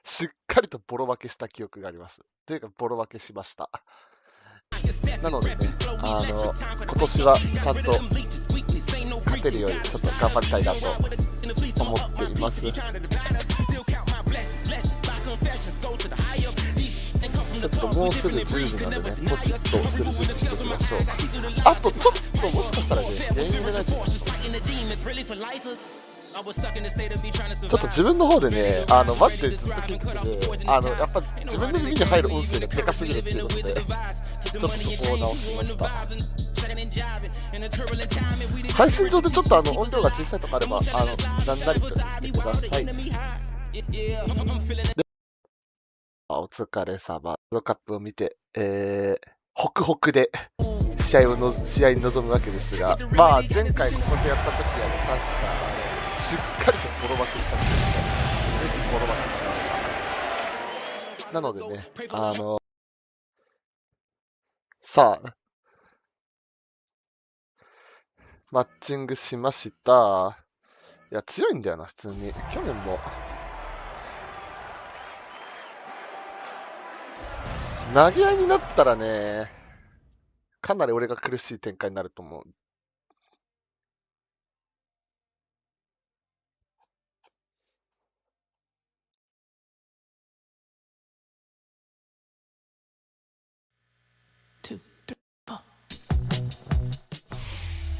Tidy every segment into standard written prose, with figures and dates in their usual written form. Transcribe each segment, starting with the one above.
しっかりとボロ負けした記憶があります。というか、ボロ負けしました。なのでね、今年はちゃんと勝てるようにちょっと頑張りたいなと思っています。ちょっともうすぐ10時なんでね、ポチッとする準備しておきましょう。あとちょっともしかしたらね、原因でないとちょっと自分の方でね、待ってずっと聞いててね、やっぱ自分の耳に入る音声がでかすぎるっていうことで、ちょっとそこを直しました。配信上でちょっと音量が小さいとかあれば、なんなりと言ってください。お疲れ様。ワールドカップを見て、ホクホクで試合に臨むわけですが、まあ前回ここでやった時はね、確かしっかりとボロ負けした記憶があります。ボロ負けしました。なのでね、さあ、マッチングしました。いや、強いんだよな、普通に。去年も。投げ合いになったらね、かなり俺が苦しい展開になると思う。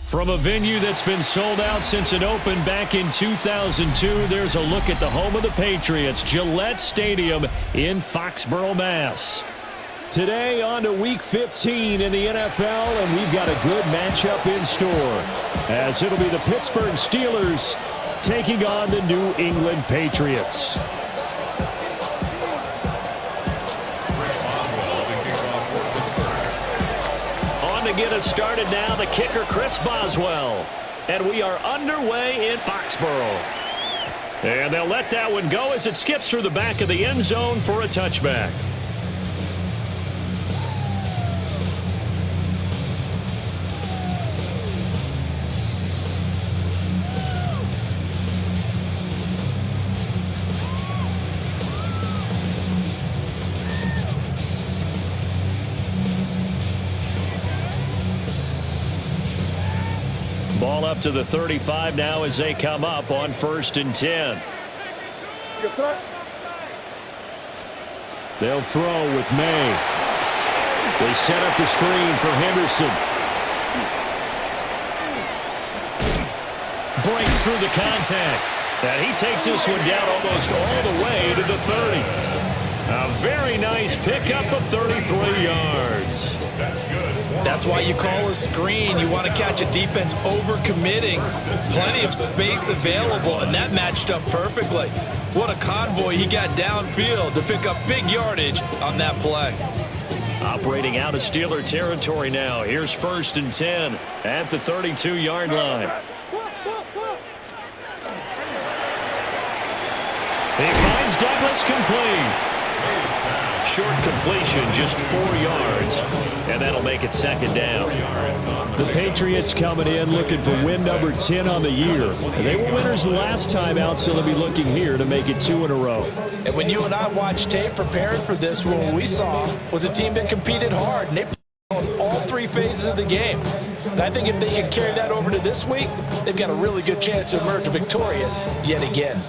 From a venue that's been sold out since it opened back in 2002, there's a look at the home of the Patriots, Gillette Stadium in Foxborough, Mass. Today on to Week 15 in the NFL, and we've got a good matchup in store, as it'll be the Pittsburgh Steelers taking on the New England Patriots. To get us started now, the kicker, Chris Boswell. And we are underway in Foxborough. And they'll let that one go as it skips through the back of the end zone for a touchback. Ball up to the 35 now as they come up on 1st and 10. They'll throw with May. They set up the screen for Henderson. Breaks through the contact. And he takes this one down almost all the way to the 30. A very nice pickup of 33 yards. That's good. That's why you call a screen. You want to catch a defense over-committing. Plenty of space available, and that matched up perfectly. What a convoy he got downfield to pick up big yardage on that play. Operating out of Steeler territory now. Here's 1st and 10 at the 32-yard line. He finds Douglas complete. Short completion, just 4 yards, and that'll make it 2nd down. The Patriots coming in looking for win number 10 on the year. They were winners the last time out, so they'll be looking here to make it 2 in a row. And when you and I watched tape preparing for this, what we saw was a team that competed hard, and they on all 3 phases of the game. And I think if they can carry that over to this week, they've got a really good chance to emerge victorious yet again.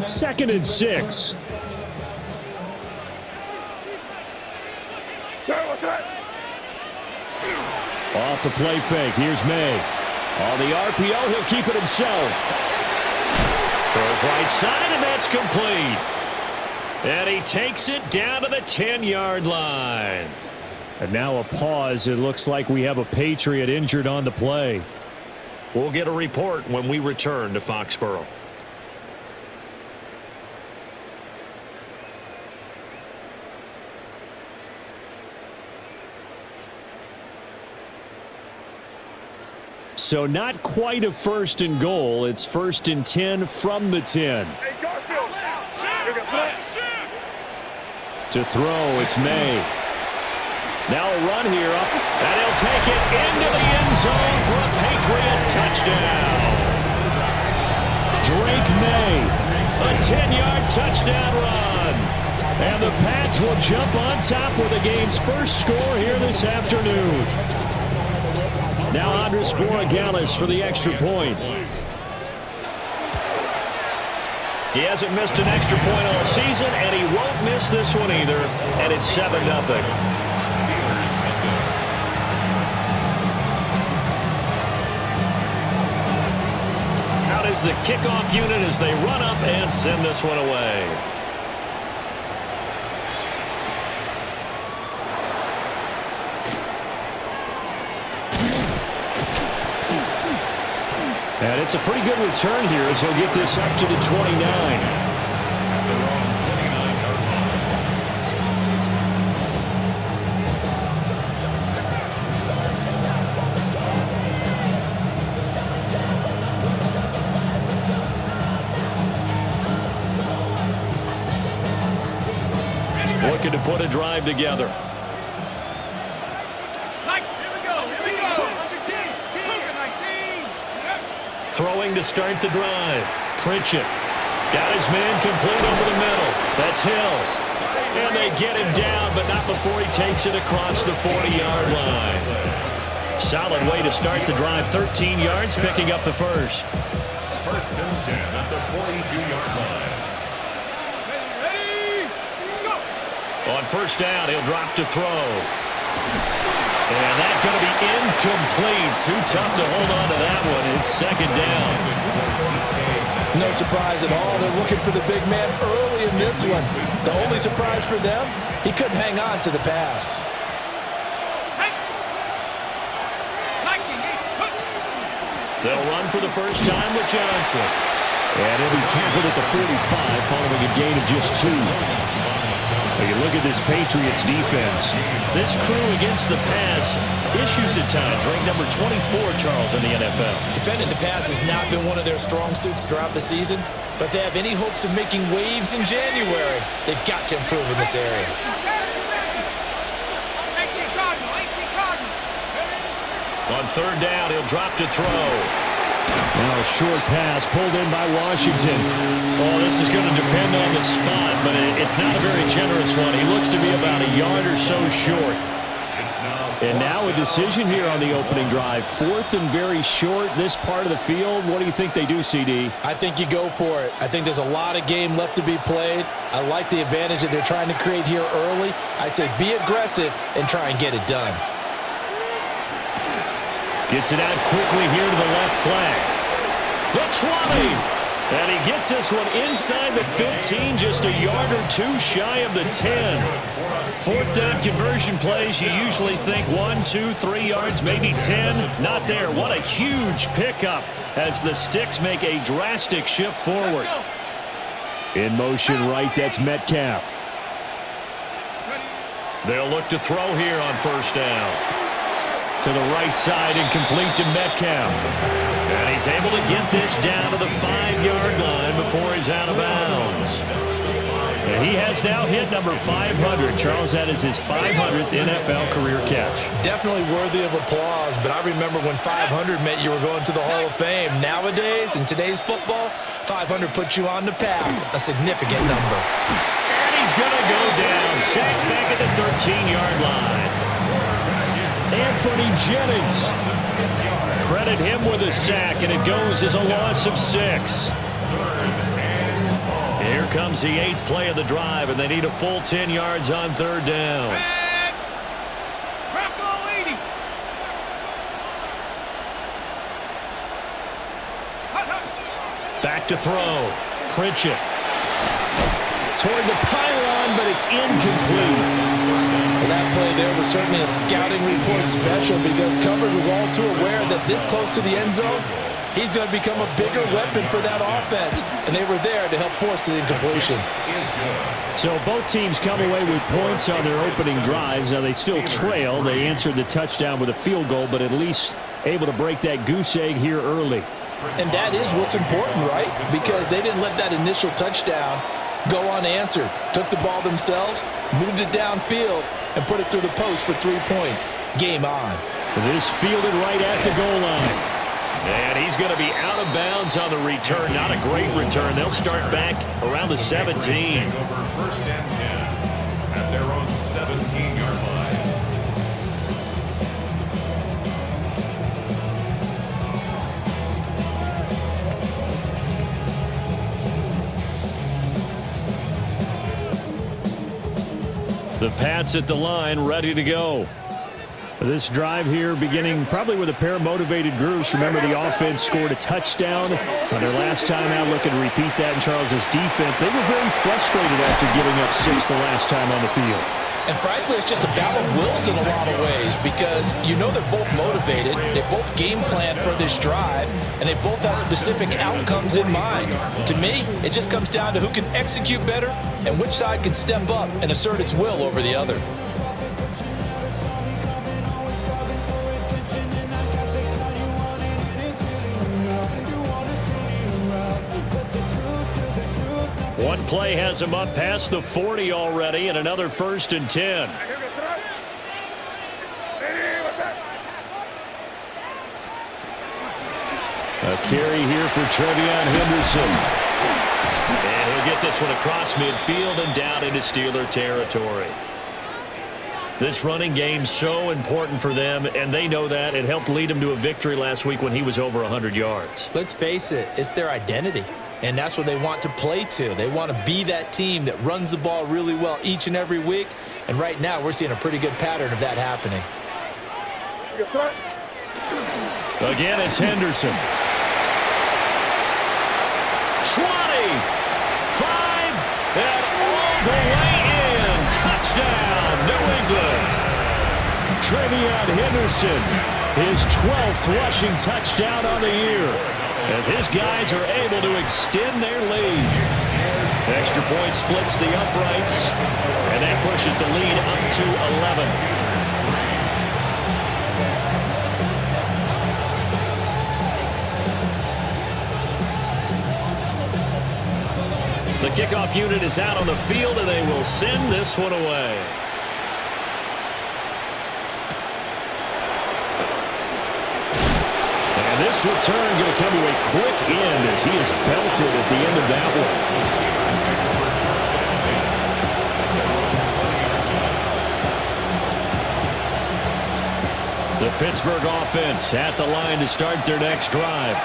2nd and 6. Off the play fake. Here's May. On the RPO, he'll keep it himself. Throws right side, and that's complete. And he takes it down to the 10-yard line. And now a pause. It looks like we have a Patriot injured on the play. We'll get a report when we return to Foxborough. So not quite a 1st and goal. It's 1st and 10 from the 10. To throw, it's May. Now a run here, and he'll take it into the end zone for a Patriot touchdown. Drake May, a 10-yard touchdown run. And the Pats will jump on top with the game's first score here this afternoon. Now Andres Borregales for the extra point. He hasn't missed an extra point all season, and he won't miss this one either, and it's 7-0. Out is the kickoff unit as they run up and send this one away. And it's a pretty good return here as he'll get this up to the 29. Looking to put a drive together. Throwing to start the drive. Pritchett got his man complete over the middle. That's Hill. And they get him down, but not before he takes it across the 40-yard line. Solid way to start the drive. 13 yards, picking up the first. First and 10 at the 42-yard line. On first down, he'll drop to throw. And that's going to be incomplete. Too tough to hold on to that one. It's second down. No surprise at all. They're looking for the big man early in this one. The only surprise for them, he couldn't hang on to the pass. They'll run for the first time with Johnson. And he'll be tackled at the 45 following a gain of just 2. You look at this Patriots defense. This crew against the pass, issues at times. Ranked number 24, Charles, in the NFL. Defending the pass has not been one of their strong suits throughout the season, but they have any hopes of making waves in January, they've got to improve in this area. On third down, he'll drop to throw. Now a short pass pulled in by Washington. Oh, this is going to depend on the spot, but it's not a very generous one. He looks to be about a yard or so short. And now a decision here on the opening drive. 4th and very short, this part of the field. What do you think they do, CD? I think you go for it. I think there's a lot of game left to be played. I like the advantage that they're trying to create here early. I say be aggressive and try and get it done. Gets it out quickly here to the left flank. The 20. And he gets this one inside the 15, just a yard or 2 shy of the 10. 4th down conversion plays, you usually think 1, 2, 3 yards, maybe 10. Not there. What a huge pickup as the Sticks make a drastic shift forward. In motion right, that's Metcalf. They'll look to throw here on first down. To the right side and complete to Metcalf. And he's able to get this down to the 5-yard line before he's out of bounds. And he has now hit number 500. Charles, that is his 500th NFL career catch. Definitely worthy of applause, but I remember when 500 meant you were going to the Hall of Fame. Nowadays, in today's football, 500 puts you on the path, a significant number. And he's going to go down, sacked back at the 13-yard line. Anthony Jennings. Credit him with a sack, and it goes as a loss of 6. Here comes the 8th play of the drive, and they need a full 10 yards on third down. Back to throw. Pritchett. Toward the pylon, but it's incomplete. Well, that play there was certainly a scouting report special because coverage was all too aware that this close to the end zone, he's going to become a bigger weapon for that offense, and they were there to help force the incompletion. So both teams come away with points on their opening drives. Now they still trail. They answered the touchdown with a field goal, but at least able to break that goose egg here early. And that is what's important, right? Because they didn't let that initial touchdown go unanswered. Took the ball themselves, moved it downfield, and put it through the post for 3 points. Game on. This fielded right at the goal line. And he's going to be out of bounds on the return. Not a great return. They'll start back around the 17. Take over first and 10 at their own 17-yard line. The Pats at the line, ready to go. This drive here beginning probably with a pair of motivated groups. Remember, the offense scored a touchdown on their last time out. Looking to repeat that in Charles's defense. They were very frustrated after giving up 6 the last time on the field. And frankly, it's just a battle of wills in a lot of ways because you know they're both motivated, they both game plan for this drive, and they both have specific outcomes in mind. To me, it just comes down to who can execute better and which side can step up and assert its will over the other. One play has him up past the 40 already, and another 1st and 10. A carry here for Trevion Henderson. And he'll get this one across midfield and down into Steeler territory. This running game's so important for them, and they know that. It helped lead them to a victory last week when he was over 100 yards. Let's face it, it's their identity. And that's what they want to play to. They want to be that team that runs the ball really well each and every week. And right now, we're seeing a pretty good pattern of that happening. Again, it's Henderson. 20, 5, and all the way in. Touchdown, New England. Trevion Henderson, his 12th rushing touchdown on the year, as his guys are able to extend their lead. Extra point splits the uprights, and that pushes the lead up to 11. The kickoff unit is out on the field, and they will send this one away. And this return going to come to a quick end as he is belted at the end of that one. The Pittsburgh offense at the line to start their next drive.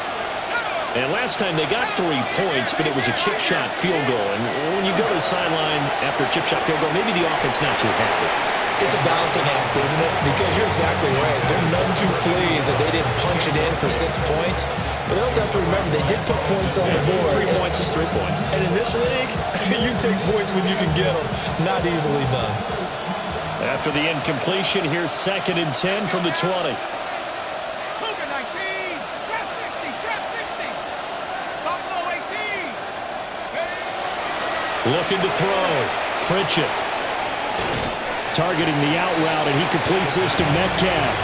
And last time they got 3 points, but it was a chip shot field goal. And when you go to the sideline after a chip shot field goal, maybe the offense not too happy. It's a balancing act, isn't it? Because you're exactly right. They're none too pleased that they didn't punch it in for 6 points. But they also have to remember they did put points on the board. 3 points is 3 points. And in this league, you take points when you can get them. Not easily done. After the incompletion, here's 2nd and 10 from the 20. Looking to throw. Pritchett. Targeting the out route, and he completes this to Metcalf.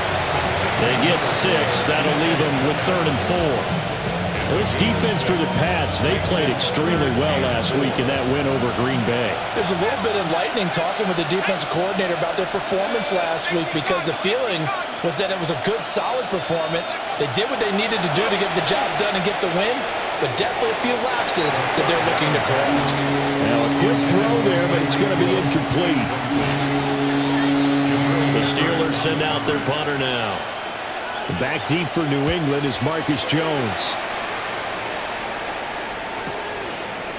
They get 6. That'll leave them with 3rd and 4. This defense for the Pats, they played extremely well last week in that win over Green Bay. It was a little bit enlightening talking with the defensive coordinator about their performance last week because the feeling was that it was a good, solid performance. They did what they needed to do to get the job done and get the win, but definitely a few lapses that they're looking to correct. Now, a good throw there, but it's going to be incomplete. The Steelers send out their punter now. Back deep for New England is Marcus Jones.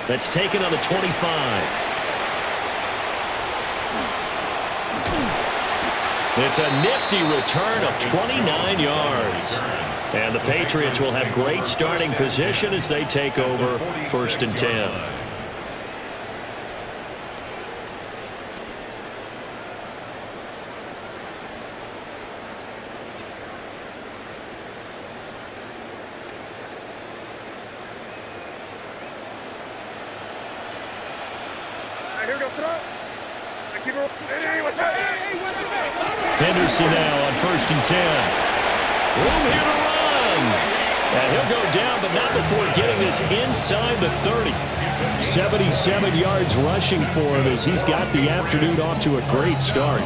That's taken on the 25. It's a nifty return of 29 yards. And the Patriots will have great starting position as they take over 1st and 10. Henderson now on 1st and 10. Room here to run. And he'll go down, but not before getting this inside the 30. 77 yards rushing for him as he's got the afternoon off to a great start.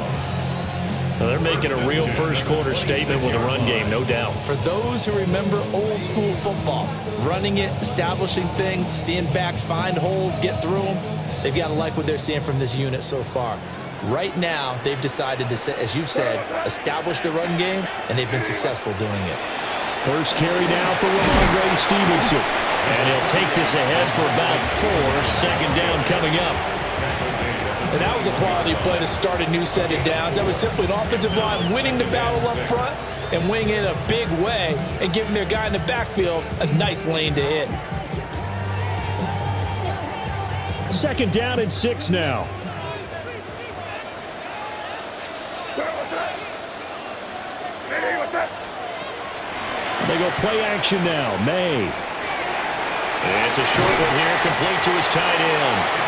Well, they're making a real first quarter statement with a run game, no doubt. For those who remember old school football, running it, establishing things, seeing backs find holes, get through them, they've got to like what they're seeing from this unit so far. Right now, they've decided to, as you've said, establish the run game, and they've been successful doing it. First carry now for Ramondre Stevenson. And he'll take this ahead for about 4. Second down coming up. And that was a quality play to start a new set of downs. That was simply an offensive line winning the battle up front and winning it in a big way and giving their guy in the backfield a nice lane to hit. Second down and 6 now. They go play action now. May. It's a short one here, complete to his tight end.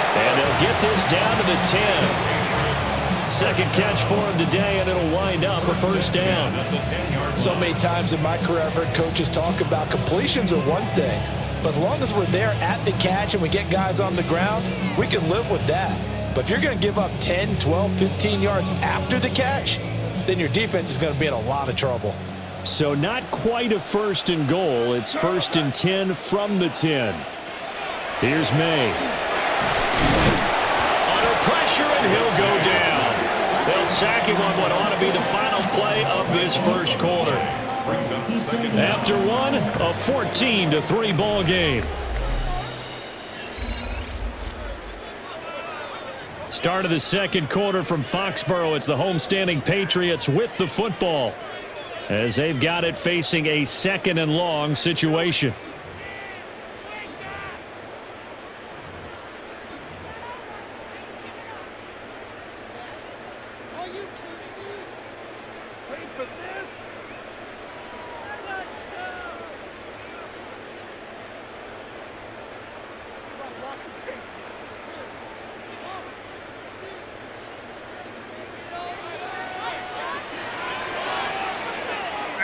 And they'll get this down to the 10. Second catch for him today, and it'll wind up a first down. So many times in my career, I've heard coaches talk about completions are one thing, but as long as we're there at the catch and we get guys on the ground, we can live with that. But if you're going to give up 10, 12, 15 yards after the catch, then your defense is going to be in a lot of trouble. So not quite a first and goal. It's first and 10 from the 10. Here's May. Under pressure, and he'll go down. They'll sack him on what ought to be the final play of this first quarter. After one, a 14-3 ball game. Start of the second quarter from Foxborough. It's the homestanding Patriots with the football, as they've got it facing a second and long situation. Are you kidding me? Wait for this? Let's go! Rock the tape.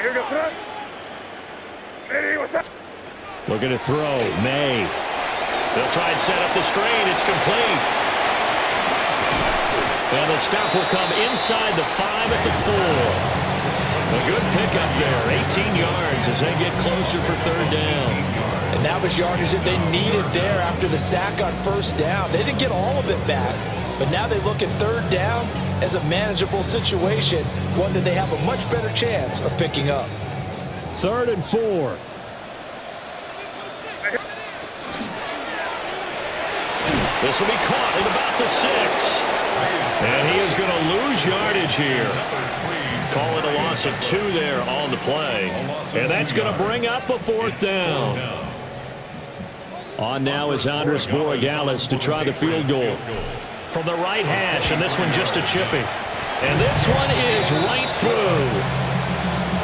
Here goes that. Hey, what's that? Looking to throw. May. They'll try and set up the screen. It's complete. And the stop will come inside the 5 at the 4. A good pickup there. 18 yards as they get closer for third down. And that was yardage that they needed there after the sack on first down. They didn't get all of it back, but now they look at third down as a manageable situation, one that they have a much better chance of picking up. 3rd and 4. This will be caught at about the 6. And he is going to lose yardage here. Call it a loss of 2 there on the play. And that's going to bring up a 4th down. On now is Andres Borregales to try the field goal from the right hash, and this one just a chipping. And this one is right through.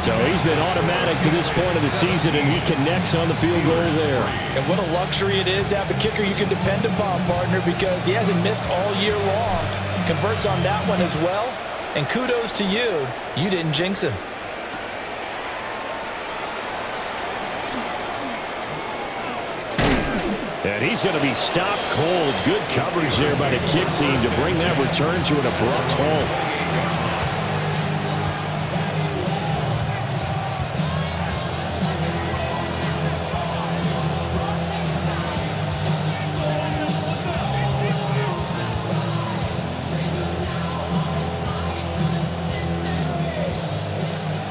So he's been automatic to this point of the season, and he connects on the field goal there. And what a luxury it is to have a kicker you can depend upon, partner, because he hasn't missed all year long. Converts on that one as well. And kudos to you. You didn't jinx him. And he's going to be stopped cold. Good coverage there by the kick team to bring that return to an abrupt halt.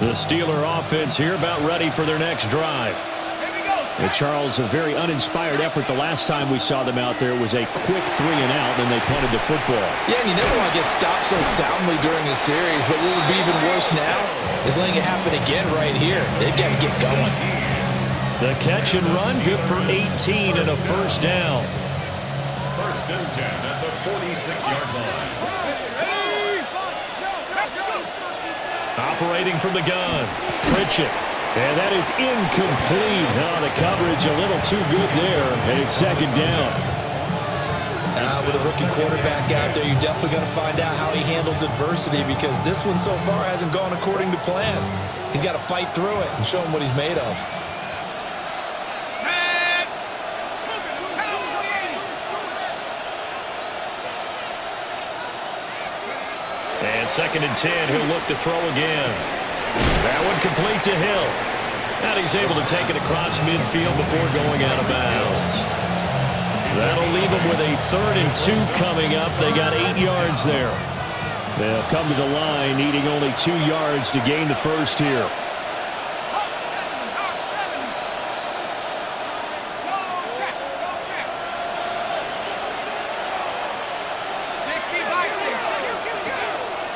The Steeler offense here about ready for their next drive. Charles, a very uninspired effort the last time we saw them out there. It was a quick 3 and out, and they punted the football. Yeah, and you never want to get stopped so soundly during a series, but what would be even worse now is letting it happen again right here. They've got to get going. The catch and run, good for 18 and a first down. 1st and 10 at the 46-yard line. Operating from the gun, Pritchett. And that is incomplete. Oh, the coverage a little too good there, and it's second down. With a rookie quarterback out there, you're definitely going to find out how he handles adversity, because this one so far hasn't gone according to plan. He's got to fight through it and show him what he's made of. And 2nd and 10, he'll look to throw again. That one complete to Hill. And he's able to take it across midfield before going out of bounds. That'll leave them with a 3rd and 2 coming up. They got 8 yards there. They'll come to the line needing only 2 yards to gain the first here.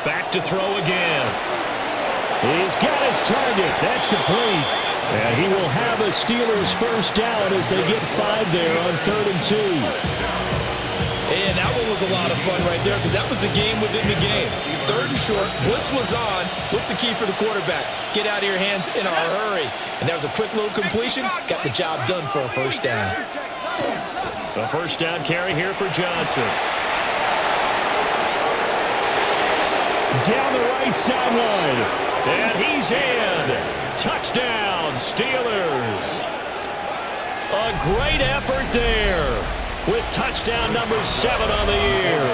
Back to throw again. He's got his target. That's complete. And he will have a Steelers first down as they get 5 there on 3rd and 2. And that one was a lot of fun right there because that was the game within the game. 3rd and short. Blitz was on. What's the key for the quarterback? Get out of your hands in a hurry. And that was a quick little completion. Got the job done for a first down. The first down carry here for Johnson. Down the right sideline. And he's in. Touchdown, Steelers. A great effort there with touchdown number 7 on the year.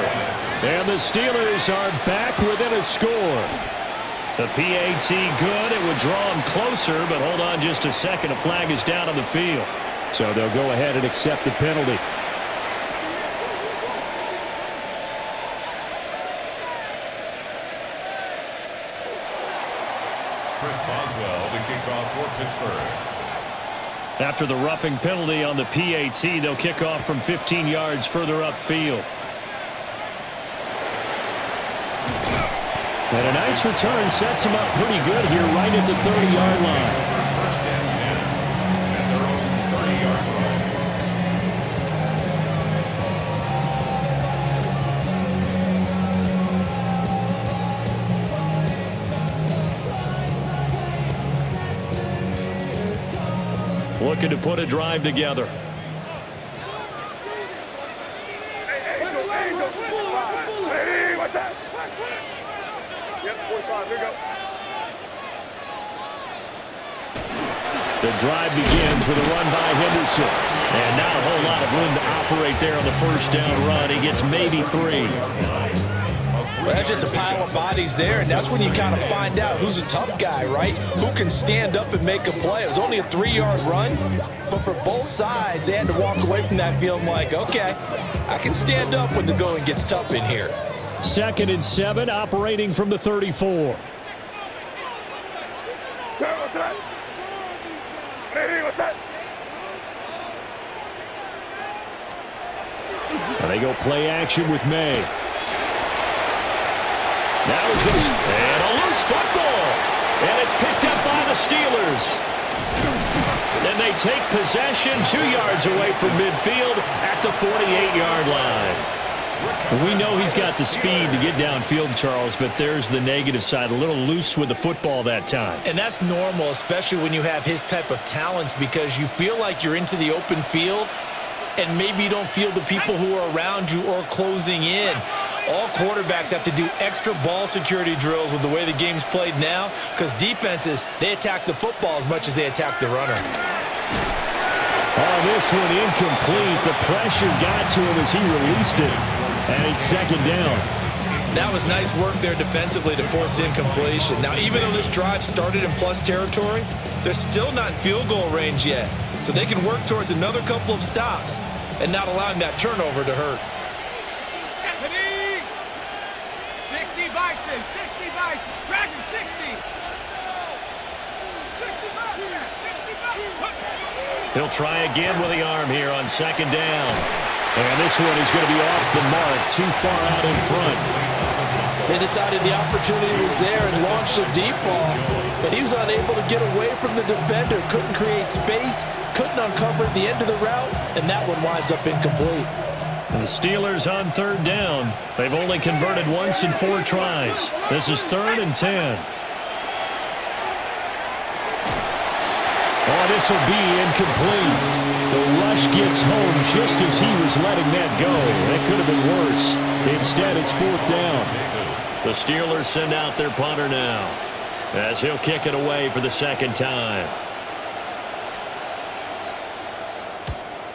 And the Steelers are back within a score. The PAT good. It would draw them closer, but hold on just a second. A flag is down on the field. So they'll go ahead and accept the penalty. Chris Boswell to kick off for Pittsburgh. After the roughing penalty on the PAT, they'll kick off from 15 yards further upfield. And a nice return sets them up pretty good here right at the 30-yard line. First and 10 at their own 30-yard line. Looking to put a drive together. Hey, what's that? Yep, 45, here we go. The drive begins with a run by Henderson. And not a whole lot of room to operate there on the first down run. He gets maybe 3. Well, that's just a pile of bodies there, and that's when you kind of find out who's a tough guy, right? Who can stand up and make a play. It was only a 3-yard run, but for both sides, they had to walk away from that feeling like, okay, I can stand up when the going gets tough in here. 2nd and 7, operating from the 34. What's that? Hey, what's that? And they go play action with May. Now he's going to... And a loose football. And it's picked up by the Steelers. Then they take possession 2 yards away from midfield at the 48-yard line. We know he's got the speed to get downfield, Charles, but there's the negative side. A little loose with the football that time. And that's normal, especially when you have his type of talents, because you feel like you're into the open field and maybe you don't feel the people who are around you or closing in. All quarterbacks have to do extra ball security drills with the way the game's played now, because defenses, they attack the football as much as they attack the runner. Oh, this one incomplete. The pressure got to him as he released it. And it's 2nd down. That was nice work there defensively to force incompletion. Now, even though this drive started in plus territory, they're still not in field goal range yet. So they can work towards another couple of stops and not allowing that turnover to hurt. 60 Bison, 60 Bison, Dragon 60. 60 Bison. He'll try again with the arm here on 2nd down. And this one is going to be off the mark, too far out in front. They decided the opportunity was there and launched a deep ball, but he was unable to get away from the defender, couldn't create space, couldn't uncover the end of the route, and that one winds up incomplete. And the Steelers on 3rd down. They've only converted once in 4 tries. This is 3rd and 10. Oh, this will be incomplete. The rush gets home just as he was letting that go. That could have been worse. Instead, it's 4th down. The Steelers send out their punter now as he'll kick it away for the 2nd time.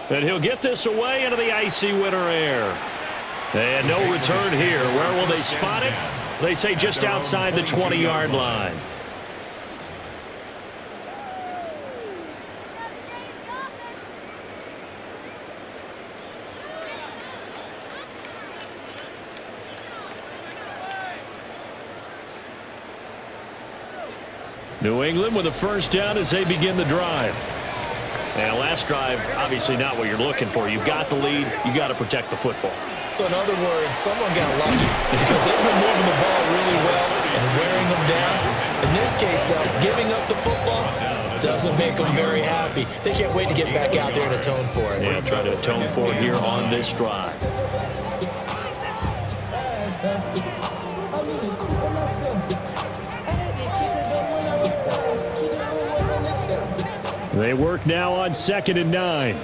And he'll get this away into the icy winter air. And no return here. Where will they spot it? They say just outside the 20-yard line. New England with a first down as they begin the drive. And last drive, obviously not what you're looking for. You've got the lead. You've got to protect the football. So in other words, someone got lucky because they've been moving the ball really well and wearing them down. In this case, though, giving up the football doesn't make them very happy. They can't wait to get back out there and atone for it. Yeah, try to atone for it here on this drive. They work now on 2nd and 9.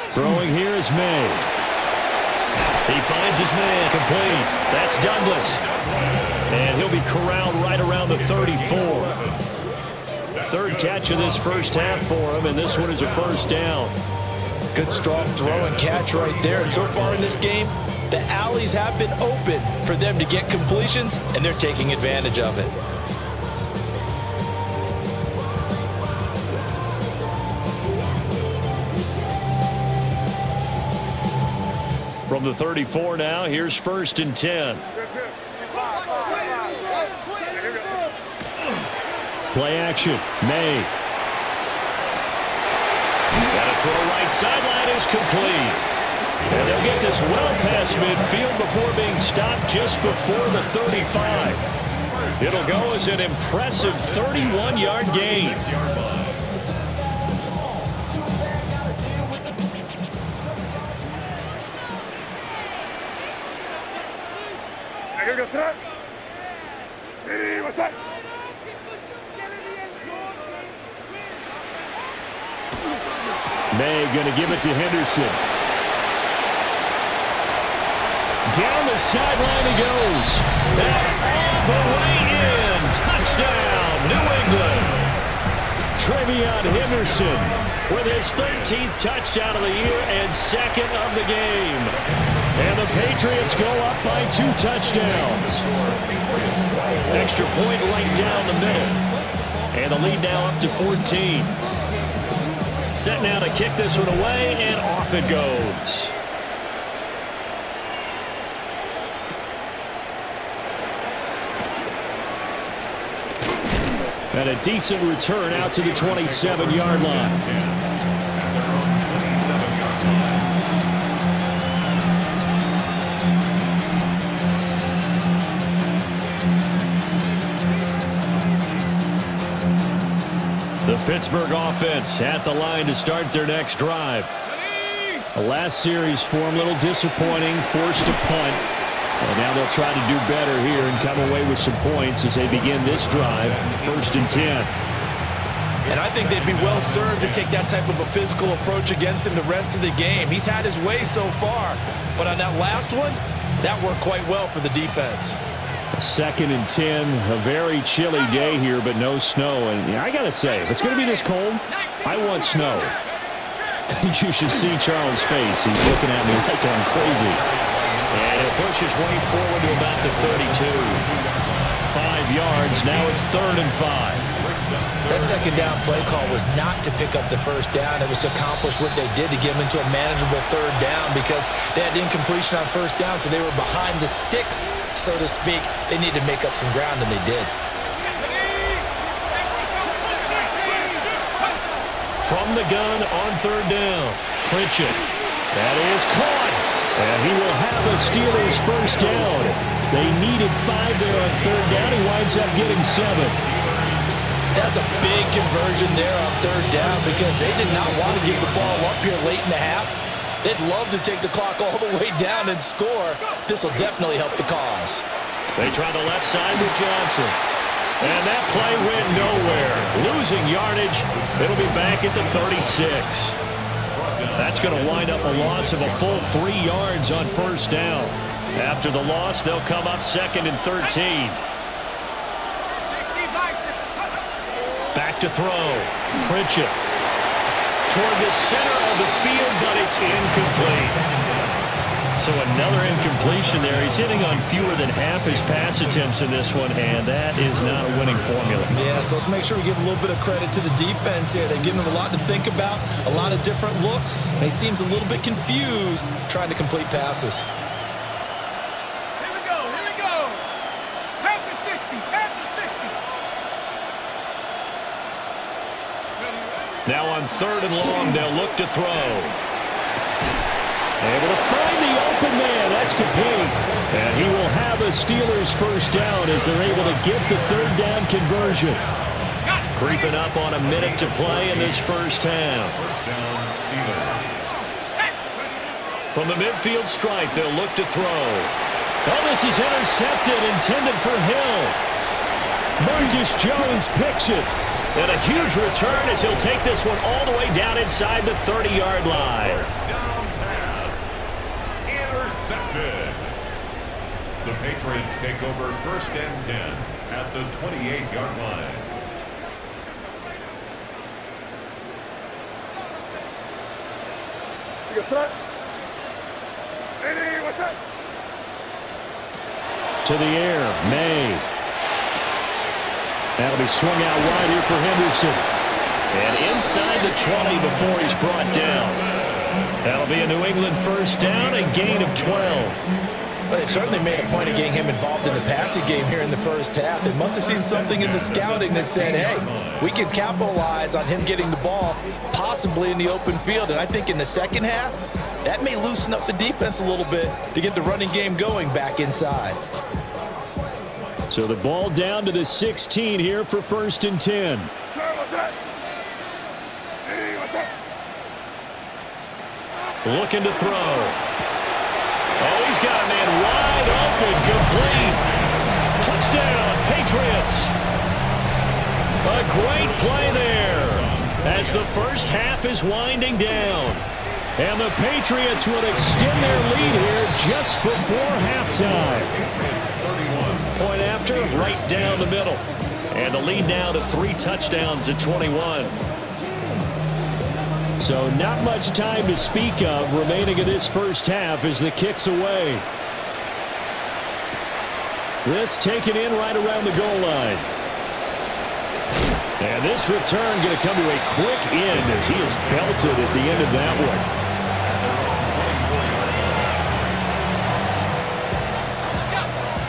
Throwing here is May. He finds his man complete. That's Douglas. And he'll be corralled right around the 34. Third catch of this first half for him, and this one is a first down. Good strong throw and catch right there. And so far in this game, the alleys have been open for them to get completions, and they're taking advantage of it. From the 34 now, here's 1st and 10. Play action. May. Got a throw right sideline is complete. And they'll get this well past midfield before being stopped just before the 35. It'll go as an impressive 31-yard gain. May going to give it to Henderson. Down the sideline he goes. All the way in. Touchdown, New England. Trevion Henderson with his 13th touchdown of the year and 2nd of the game. And the Patriots go up by 2 touchdowns. Extra point right down the middle. And the lead now up to 14. Set now to kick this one away, and off it goes. And a decent return out to the 27-yard line. The Pittsburgh offense at the line to start their next drive. The last series for them, a little disappointing, forced a punt. And now they'll try to do better here and come away with some points as they begin this drive, 1st and 10. And I think they'd be well served to take that type of a physical approach against him the rest of the game. He's had his way so far, but on that last one, that worked quite well for the defense. 2nd and 10, a very chilly day here, but no snow. And I got to say, if it's going to be this cold, I want snow. You should see Charles' face. He's looking at me like I'm crazy. And it pushes way forward to about the 32. 5 yards. Now it's 3rd and 5. That second down play call was not to pick up the first down. It was to accomplish what they did to get them into a manageable 3rd down because they had incompletion on 1st down, so they were behind the sticks, so to speak. They needed to make up some ground, and they did. From the gun on 3rd down. Pritchett. That is caught. And he will have a Steelers first down. They needed 5 there on 3rd down. He winds up getting 7. That's a big conversion there on 3rd down because they did not want to give the ball up here late in the half. They'd love to take the clock all the way down and score. This will definitely help the cause. They try the left side with Johnson. And that play went nowhere. Losing yardage. It'll be back at the 36. That's going to wind up a loss of a full 3 yards on 1st down. After the loss, they'll come up 2nd and 13. Back to throw. Pritchett toward the center of the field, but it's incomplete. So another incompletion there. He's hitting on fewer than half his pass attempts in this one, and that is not a winning formula. Yeah, so let's make sure we give a little bit of credit to the defense here. They're giving him a lot to think about, a lot of different looks, and he seems a little bit confused trying to complete passes. Here we go, here we go. Half to 60, half to 60. Now on 3rd and long, they'll look to throw. Able to find the open man. That's complete. And he will have a Steelers first down as they're able to get the 3rd down conversion. Creeping up on a minute to play in this first half. First down, Steelers. From the midfield stripe, they'll look to throw. Oh, this is intercepted, intended for Hill. Marcus Jones picks it. And a huge return as he'll take this one all the way down inside the 30-yard line. First down pass. Intercepted. The Patriots take over 1st and 10 at the 28-yard line. To the air, May. That'll be swung out wide here for Henderson. And inside the 20 before he's brought down. That'll be a New England first down, a gain of 12. Well, they've certainly made a point of getting him involved in the passing game here in the first half. They must have seen something in the scouting that said, hey, we can capitalize on him getting the ball possibly in the open field. And I think in the second half, that may loosen up the defense a little bit to get the running game going back inside. So the ball down to the 16 here for 1st and 10. Looking to throw. Oh, he's got a man wide open, complete. Touchdown, Patriots. A great play there as the first half is winding down. And the Patriots will extend their lead here just before halftime. Point after, right down the middle. And the lead now to 3 touchdowns at 21. So not much time to speak of remaining in this first half as the kick's away. This taken in right around the goal line. And this return going to come to a quick end as he is belted at the end of that one.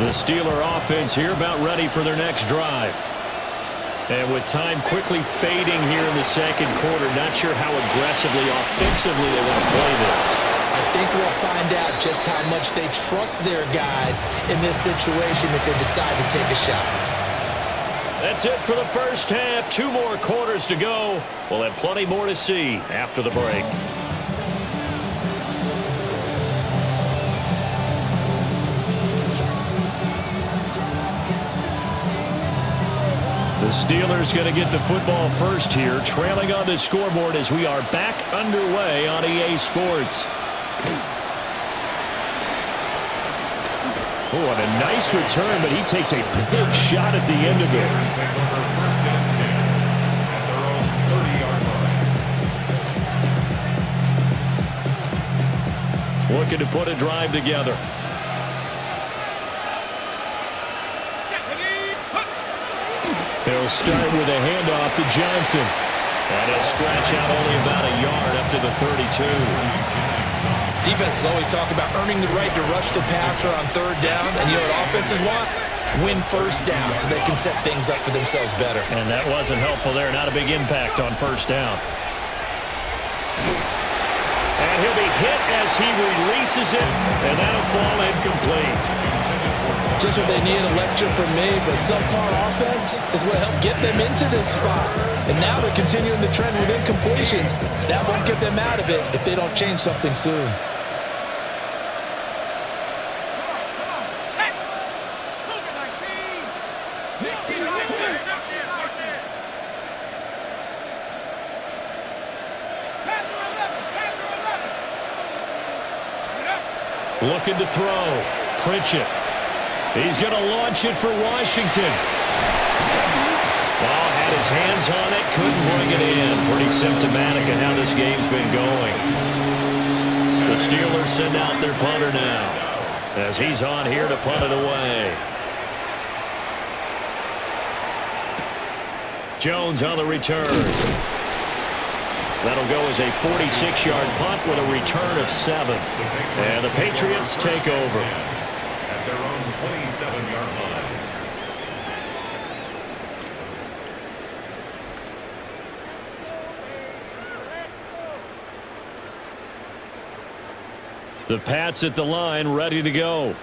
The Steeler offense here about ready for their next drive. And with time quickly fading here in the second quarter, not sure how aggressively, offensively they want to play this. I think we'll find out just how much they trust their guys in this situation if they decide to take a shot. That's it for the first half. 2 more quarters to go. We'll have plenty more to see after the break. The Steelers going to get the football first here, trailing on the scoreboard as we are back underway on EA Sports. Oh, and a nice return, but he takes a big shot at the end of it. Take over 1st and 10 at their own 30-yard line. Looking to put a drive together. He'll start with a handoff to Johnson. And he'll scratch out only about a yard up to the 32. Defenses always talk about earning the right to rush the passer on 3rd down. And you know what offenses want? Win first down so they can set things up for themselves better. And that wasn't helpful there. Not a big impact on 1st down. And he'll be hit as he releases it. And that'll fall incomplete. Just what they need, a lecture from me, but subpar offense is what helped get them into this spot. And now they're continuing the trend with incompletions. That won't get them out of it if they don't change something soon. Looking to throw. Pritchett. He's going to launch it for Washington. Well, had his hands on it, couldn't bring it in. Pretty symptomatic of how this game's been going. The Steelers send out their punter now as he's on here to punt it away. Jones on the return. That'll go as a 46-yard punt with a return of 7. And the Patriots take over. At their own 27-yard line. The Pats at the line, ready to go.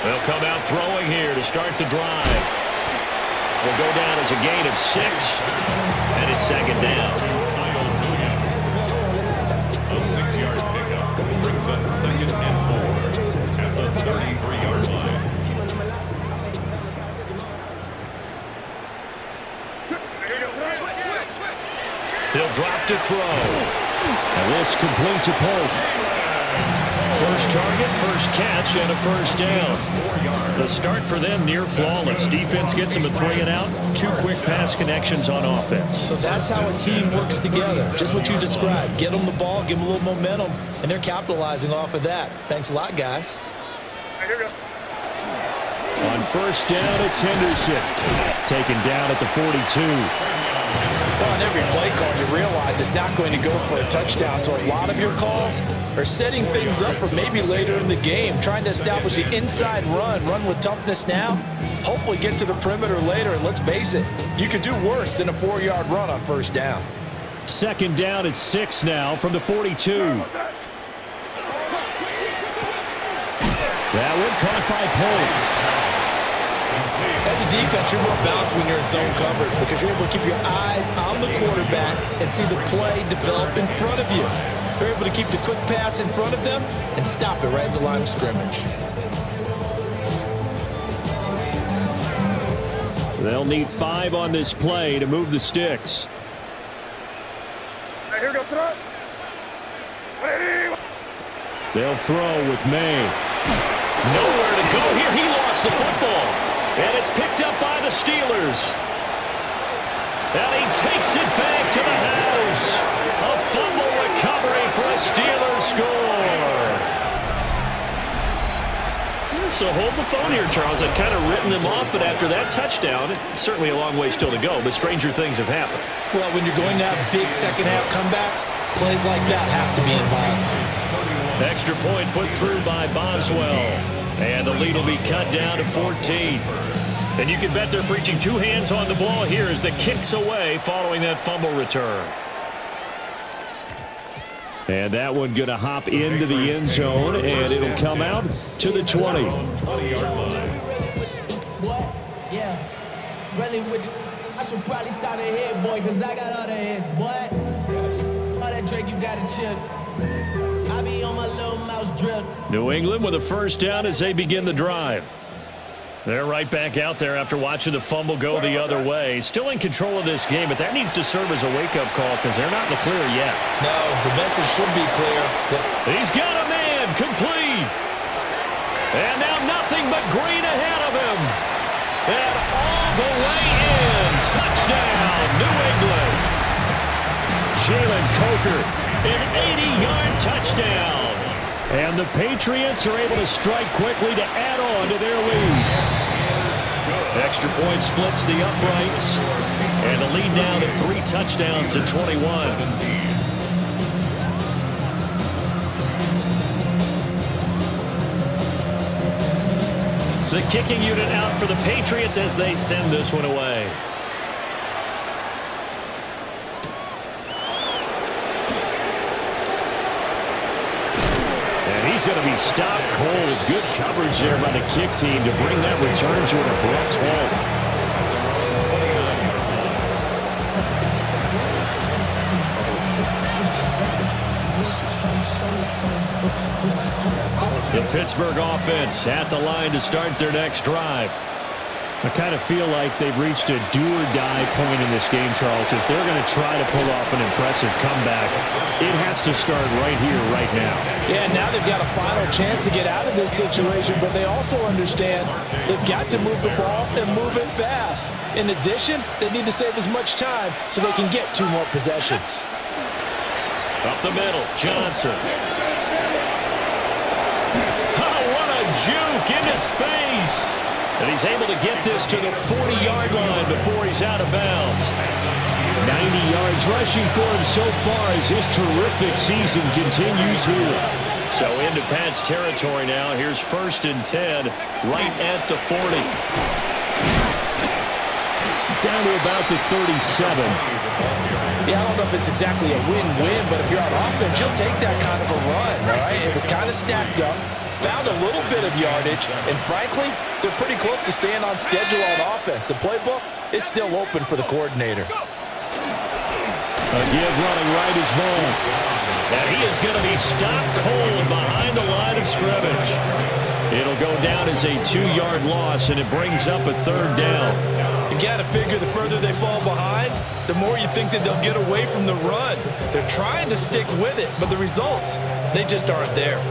They'll come out throwing here to start the drive. Will go down as a gain of 6, and it's second down. A 6-yard pickup brings up 2nd and 4 at the 33-yard line. He'll drop to throw. And this complete to Polk. First target, first catch, and a first down. The start for them near flawless. Defense gets them a 3 and out. 2 quick pass connections on offense. So that's how a team works together. Just what you described. Get them the ball, give them a little momentum, and they're capitalizing off of that. Thanks a lot, guys. On first down, it's Henderson. Taken down at the 42. On every play call, you realize it's not going to go for a touchdown. So a lot of your calls are setting things up for maybe later in the game, trying to establish the inside run with toughness now, hopefully get to the perimeter later. And let's face it, you could do worse than a 4-yard run on first down. Second down at 6 now from the 42. That one caught by Polk. As a defense, you're more balanced when you're in zone coverage because you're able to keep your eyes on the quarterback and see the play develop in front of you. You're able to keep the quick pass in front of them and stop it right at the line of scrimmage. They'll need 5 on this play to move the sticks. They'll throw with May. Nowhere to go here. He lost the football. And it's picked up by the Steelers. And he takes it back to the house. A fumble recovery for a Steelers score. So hold the phone here, Charles. I've kind of written them off, but after that touchdown, certainly a long way still to go, but stranger things have happened. Well, when you're going to have big second-half comebacks, plays like that have to be involved. Extra point put through by Boswell. And the lead will be cut down to 14. And you can bet they're preaching 2 hands on the ball here as the kick's away following that fumble return. And that one going to hop into the end zone, and it'll come out to the 20. What? Yeah. Really, I should probably start a hit, boy, because I got other hits, boy. All that Drake, you got to chill. I be on my little mouse drill. New England with a first down as they begin the drive. They're right back out there after watching the fumble go the other way. Still in control of this game, but that needs to serve as a wake-up call because they're not in the clear yet. No, the message should be clear. He's got a man, complete. And now nothing but green ahead of him. And all the way in. Touchdown, New England. Jalen Coker, an 80-yard touchdown. And the Patriots are able to strike quickly to add on to their lead. Extra point splits the uprights. And the lead now to 3 touchdowns at 21. The kicking unit out for the Patriots as they send this one away. He's going to be stopped cold. Good coverage there by the kick team to bring that return to an abrupt halt. The Pittsburgh offense at the line to start their next drive. I kind of feel like they've reached a do-or-die point in this game, Charles. If they're going to try to pull off an impressive comeback, it has to start right here, right now. Yeah, now they've got a final chance to get out of this situation, but they also understand they've got to move the ball and move it fast. In addition, they need to save as much time so they can get 2 more possessions. Up the middle, Johnson. Oh, what a juke into space. And he's able to get this to the 40-yard line before he's out of bounds. 90 yards rushing for him so far as his terrific season continues here. So into Pat's territory now. Here's 1st and 10 right at the 40. Down to about the 37. Yeah, I don't know if it's exactly a win-win, but if you're on offense, you'll take that kind of a run, all right? It was kind of stacked up, found a little bit of yardage, and frankly, they're pretty close to staying on schedule on offense. The playbook is still open for the coordinator. A give running right is Vaughn. And he is going to be stopped cold behind the line of scrimmage. It'll go down as a 2-yard loss, and it brings up a 3rd down. You got to figure the further they fall behind, the more you think that they'll get away from the run. They're trying to stick with it, but the results, they just aren't there.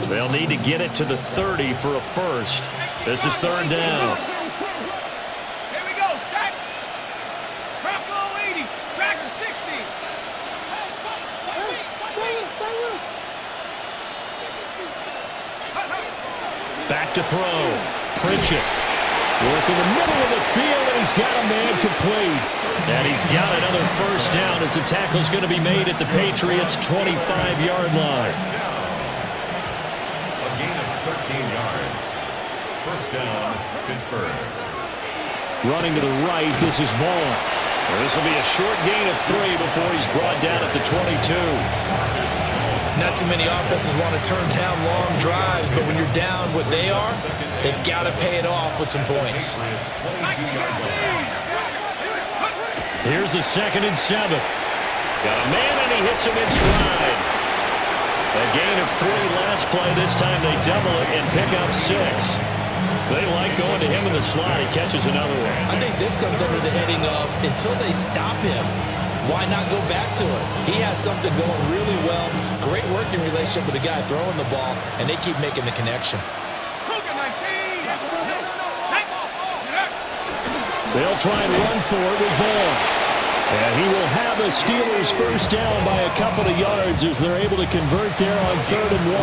They'll need to get it to the 30 for a first. This is 3rd down. Here we go, sack. Crocco 80, tracker 60. Back to throw. Pritchett. Working the middle of the field, and he's got a man complete. And he's got another first down as the tackle's going to be made at the Patriots' 25-yard line. A gain of 13 yards. 1st down, Pittsburgh. Running to the right, this is Vaughn. This will be a short gain of 3 before he's brought down at the 22. Not too many offenses want to turn down long drives, but when you're down what they are, they've got to pay it off with some points. Here's a 2nd and 7. Got a man, and he hits him in stride. A gain of 3 last play. This time they double it and pick up 6. They like going to him in the slot. He catches another one. I think this comes under the heading of until they stop him, why not go back to it? He has something going really well. Great working relationship with the guy throwing the ball, and they keep making the connection. They'll try and run for it with Vaughn. And he will have the Steelers first down by a couple of yards as they're able to convert there on 3rd and 1.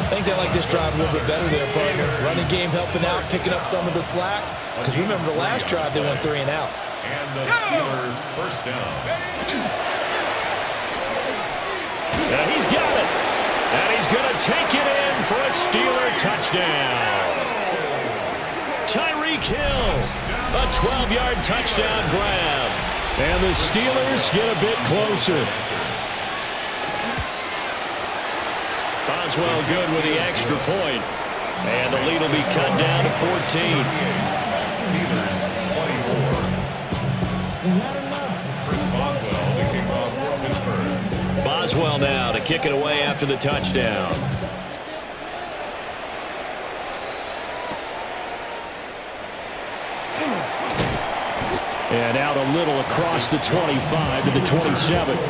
I think they like this drive a little bit better there, partner. Running game helping out, picking up some of the slack. Because remember the last drive, they went 3 and out. And the Steelers first down. And he's got it. And he's going to take it in for a Steeler touchdown. Tyreek Hill, a 12-yard touchdown grab. And the Steelers get a bit closer. Boswell good with the extra point. And the lead will be cut down to 14. Steelers 24. Chris Boswell, the kickoff for Pittsburgh. Boswell now to kick it away after the touchdown. And out a little across the 25 to the 27. The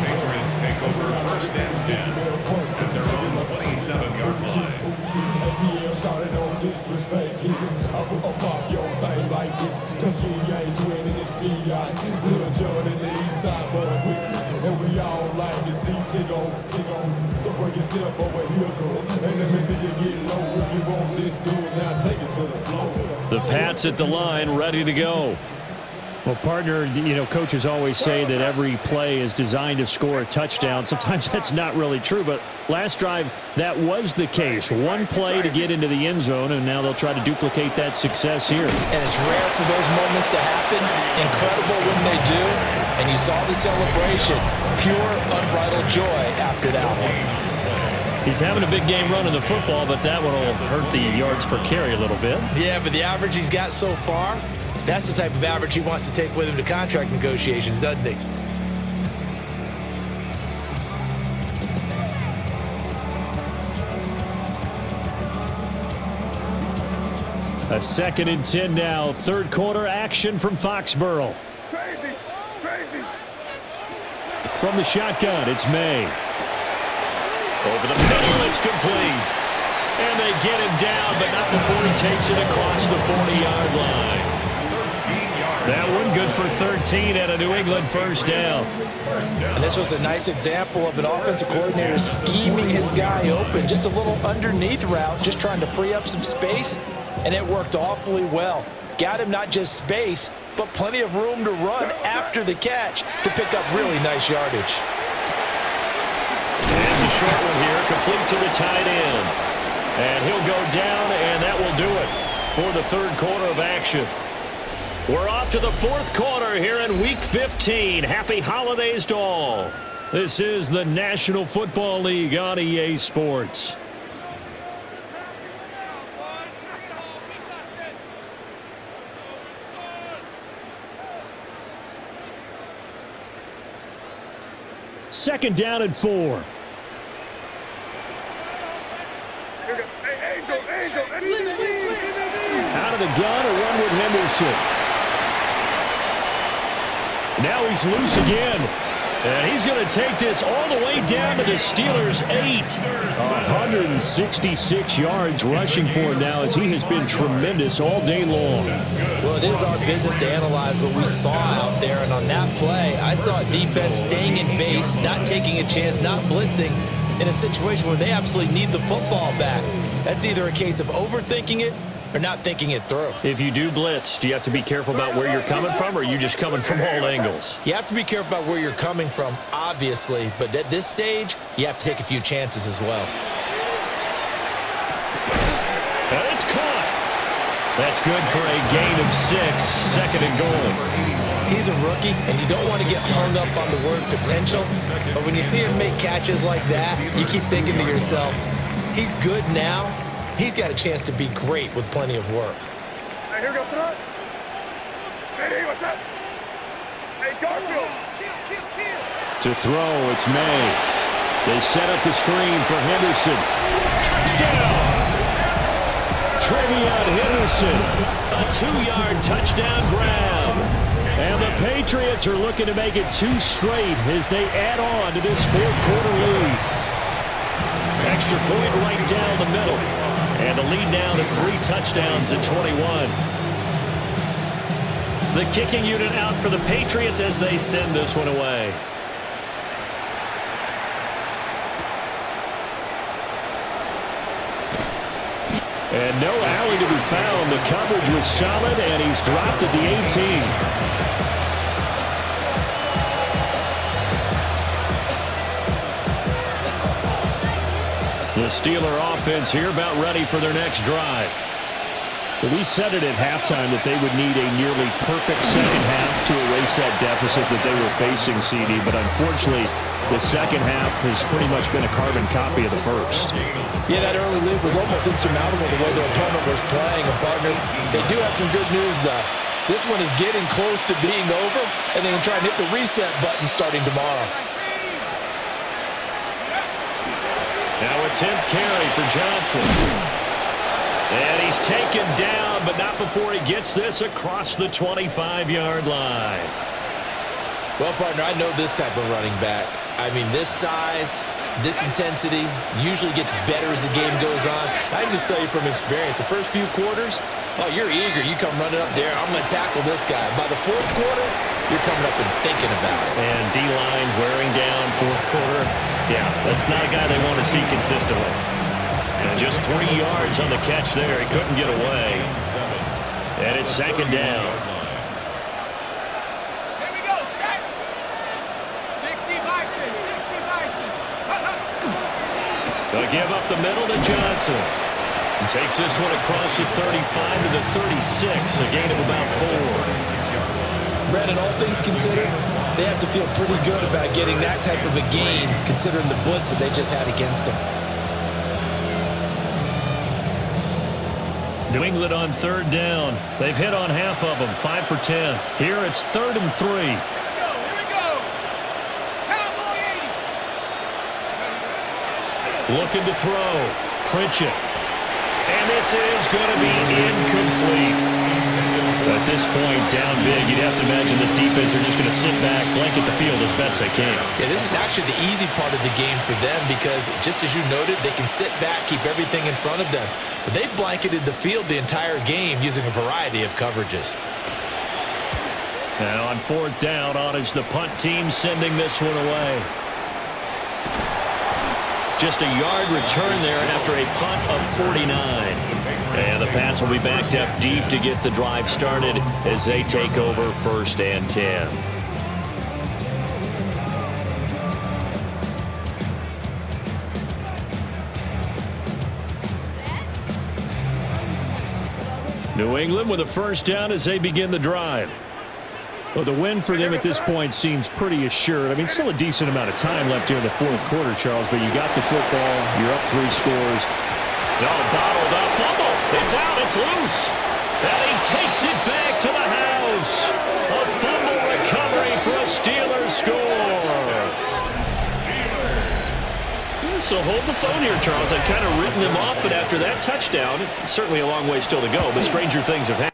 Patriots take over 1st and 10 at their own 27-yard line. The Pats at the line, ready to go. Well, partner, you know, coaches always say that every play is designed to score a touchdown. Sometimes that's not really true, but last drive, that was the case. One play to get into the end zone, and now they'll try to duplicate that success here. And it's rare for those moments to happen. Incredible when they do. And you saw the celebration. Pure, unbridled joy after that one. He's having a big game running the football, but that one will hurt the yards per carry a little bit. Yeah, but the average he's got so far, that's the type of average he wants to take with him to contract negotiations, doesn't he? A 2nd and 10 now. Third quarter action from Foxborough. Crazy, crazy. From the shotgun, it's May. Over the middle, it's complete. And they get him down, but not before he takes it across the 40-yard line. That one good for 13 and a New England first down. And this was a nice example of an offensive coordinator scheming his guy open. Just a little underneath route, just trying to free up some space, and it worked awfully well. Got him not just space, but plenty of room to run after the catch to pick up really nice yardage. And it's a short one here, complete to the tight end. And he'll go down, and that will do it for the third quarter of action. We're off to the fourth quarter here in Week 15. Happy holidays to all. This is the National Football League on EA Sports. Second down and 4. Out of the gun, a run with Henderson. Now he's loose again. And he's going to take this all the way down to the Steelers' 8. 166 yards rushing for him now as he has been tremendous all day long. Well, it is our business to analyze what we saw out there. And on that play, I saw a defense staying in base, not taking a chance, not blitzing in a situation where they absolutely need the football back. That's either a case of overthinking it or not thinking it through. If you do blitz, do you have to be careful about where you're coming from, or are you just coming from all angles? You have to be careful about where you're coming from, obviously, but at this stage, you have to take a few chances as well. And it's caught. That's good for a gain of 6, 2nd and goal. He's a rookie, and you don't want to get hung up on the word potential, but when you see him make catches like that, you keep thinking to yourself, he's good now. He's got a chance to be great with plenty of work. Hey, here we go, front. Hey, what's up? Hey, Garfield. To throw, it's May. They set up the screen for Henderson. Touchdown! Trevion Henderson. A 2-yard touchdown grab. And the Patriots are looking to make it 2 straight as they add on to this fourth quarter lead. Extra point right down the middle. And the lead now to 3 touchdowns at 21. The kicking unit out for the Patriots as they send this one away. And no alley to be found. The coverage was solid, and he's dropped at the 18. The Steeler offense here about ready for their next drive. We said it at halftime that they would need a nearly perfect second half to erase that deficit that they were facing, CD, but unfortunately, the second half has pretty much been a carbon copy of the first. Yeah, that early lead was almost insurmountable the way their opponent was playing. And partner, they do have some good news, though. This one is getting close to being over, and they can try and hit the reset button starting tomorrow. Now a 10th carry for Johnson. And he's taken down, but not before he gets this across the 25-yard line. Well, partner, I know this type of running back. I mean, this size, this intensity usually gets better as the game goes on. I can just tell you from experience, the first few quarters, oh, you're eager. You come running up there, I'm going to tackle this guy. By the fourth quarter, you're coming up and thinking about it. And D-line wearing down fourth quarter. Yeah, that's not a guy they want to see consistently. And just 3 yards on the catch there. He couldn't get away. And it's second down. Here we go, set. 60 Bison, 60 Bison. They'll give up the middle to Johnson. And takes this one across the 35 to the 36. A gain of about 4. Brandon, all things considered, they have to feel pretty good about getting that type of a gain considering the blitz that they just had against them. New England on third down. They've hit on half of them, 5 for 10. Here it's 3rd and 3. Here we go. Cowboy 80. Looking to throw. Pritchett. And this is going to be incomplete. At this point, down big, you'd have to imagine this defense are just going to sit back, blanket the field as best they can. Yeah, this is actually the easy part of the game for them because, just as you noted, they can sit back, keep everything in front of them. But they've blanketed the field the entire game using a variety of coverages. Now on fourth down, on is the punt team sending this one away. Just a yard return there after a punt of 49. And the Pats will be backed up deep to get the drive started as they take over 1st and 10. New England with a first down as they begin the drive. Well, the win for them at this point seems pretty assured. I mean, still a decent amount of time left here in the fourth quarter, Charles, but you got the football, you're up 3 scores. No, bottled up, fumble. It's out, it's loose. And he takes it back to the house. A fumble recovery for a Steelers score. So hold the phone here, Charles. I've kind of written them off, but after that touchdown, it's certainly a long way still to go, but stranger things have happened.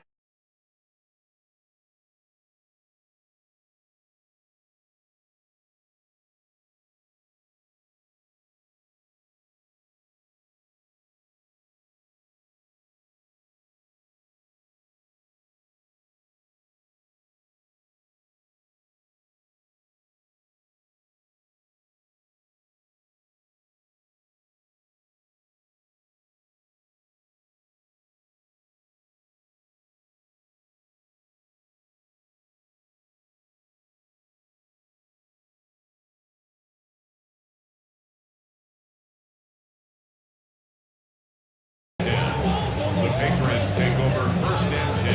The Patriots take over 1st and 10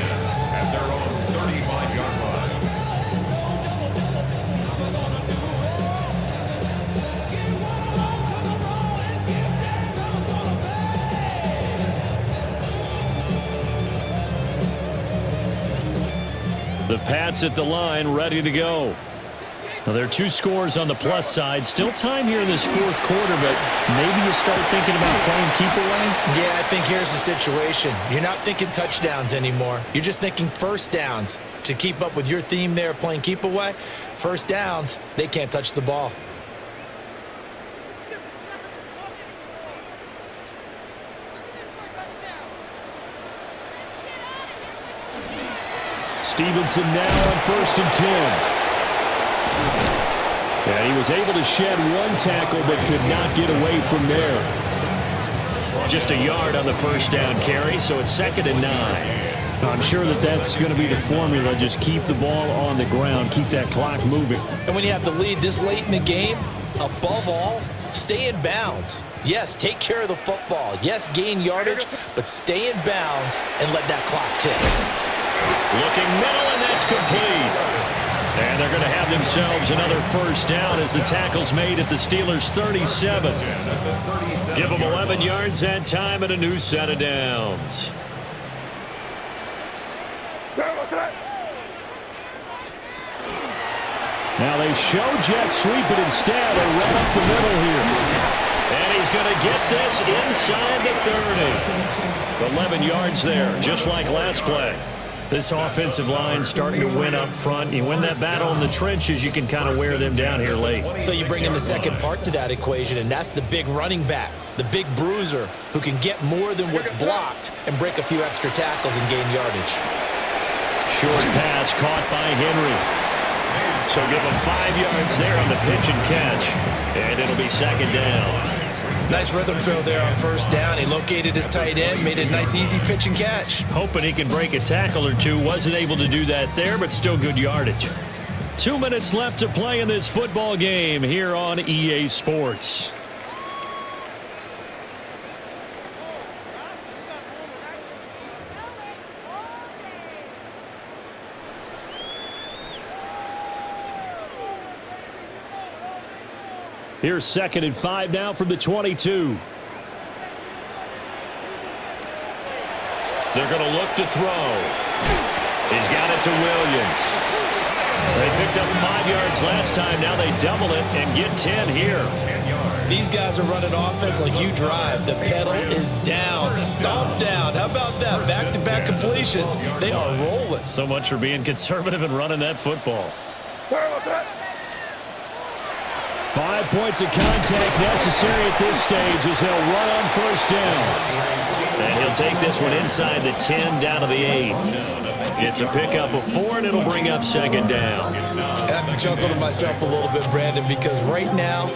at their own 35-yard line. The Pats at the line, ready to go. Now, there are 2 scores on the plus side. Still time here in this fourth quarter, but maybe you start thinking about playing keep away? Yeah, I think here's the situation. You're not thinking touchdowns anymore. You're just thinking first downs. To keep up with your theme there, playing keep away, first downs, they can't touch the ball. Stevenson now on 1st and 10. And he was able to shed 1 tackle but could not get away from there. Just a yard on the first down carry, so it's 2nd and 9. I'm sure that's going to be the formula. Just keep the ball on the ground, keep that clock moving. And when you have the lead this late in the game, above all, stay in bounds. Yes, take care of the football. Yes, gain yardage, but stay in bounds and let that clock tick. Looking middle, and that's complete. And they're going to have themselves another first down as the tackle's made at the Steelers' 37. Give them 11 yards that time and a new set of downs. Now they show jet sweep, but instead they run up the middle here. And he's going to get this inside the 30. 11 yards there, just like last play. This offensive line starting to win up front. You win that battle in the trenches, you can kind of wear them down here late. So you bring in the second part to that equation, and that's the big running back, the big bruiser, who can get more than what's blocked and break a few extra tackles and gain yardage. Short pass caught by Henry. So give him 5 yards there on the pitch and catch, and it'll be 2nd down. Nice rhythm throw there on first down. He located his tight end, made a nice easy pitch and catch. Hoping he can break a tackle or two. Wasn't able to do that there, but still good yardage. 2 minutes left to play in this football game here on EA Sports. Here's 2nd and 5 now from the 22. They're going to look to throw. He's got it to Williams. They picked up 5 yards last time. Now they double it and get 10 here. These guys are running offense like you drive. The pedal is down, stomp down. How about that? Back-to-back completions. They are rolling. So much for being conservative and running that football. 5 points of contact necessary at this stage as they'll run on first down. And he'll take this one inside the 10 down to the 8. It's a pickup of 4, and it'll bring up second down. I have to chuckle to myself a little bit, Brandon, because right now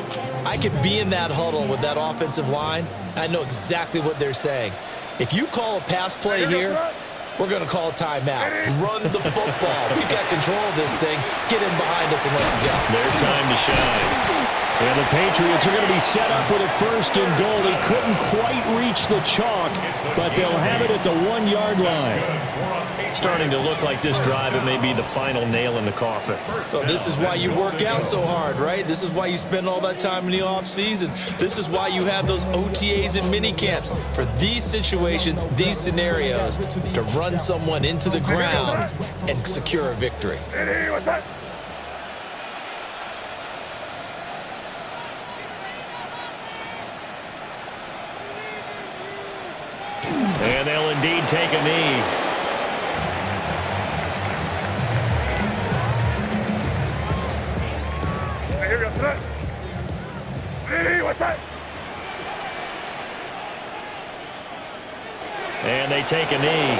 I could be in that huddle with that offensive line. I know exactly what they're saying. If you call a pass play here, we're going to call a timeout. Run the football. We've got control of this thing. Get in behind us and let's go. Their time to shine. And the Patriots are going to be set up with a 1st and goal. He couldn't quite reach the chalk, but they'll have it at the 1-yard line. Starting to look like this drive, it may be the final nail in the coffin. So this is why you work out so hard, right? This is why you spend all that time in the offseason. This is why you have those OTAs and mini camps. For these situations, these scenarios, to run someone into the ground and secure a victory. And they'll indeed take a knee. And they take a knee.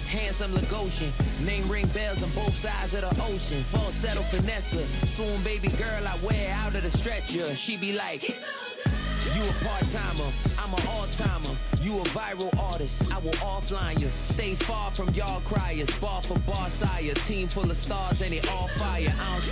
Handsome Lagosian, name ring bells on both sides of the ocean. Falsetto finesse, soon baby girl I wear out of the stretcher. She be like, you a part-timer, I'm an all-timer. You a viral artist, I will offline you. Stay far from y'all criers, bar for bar sire. Team full of stars and it all fire. I don't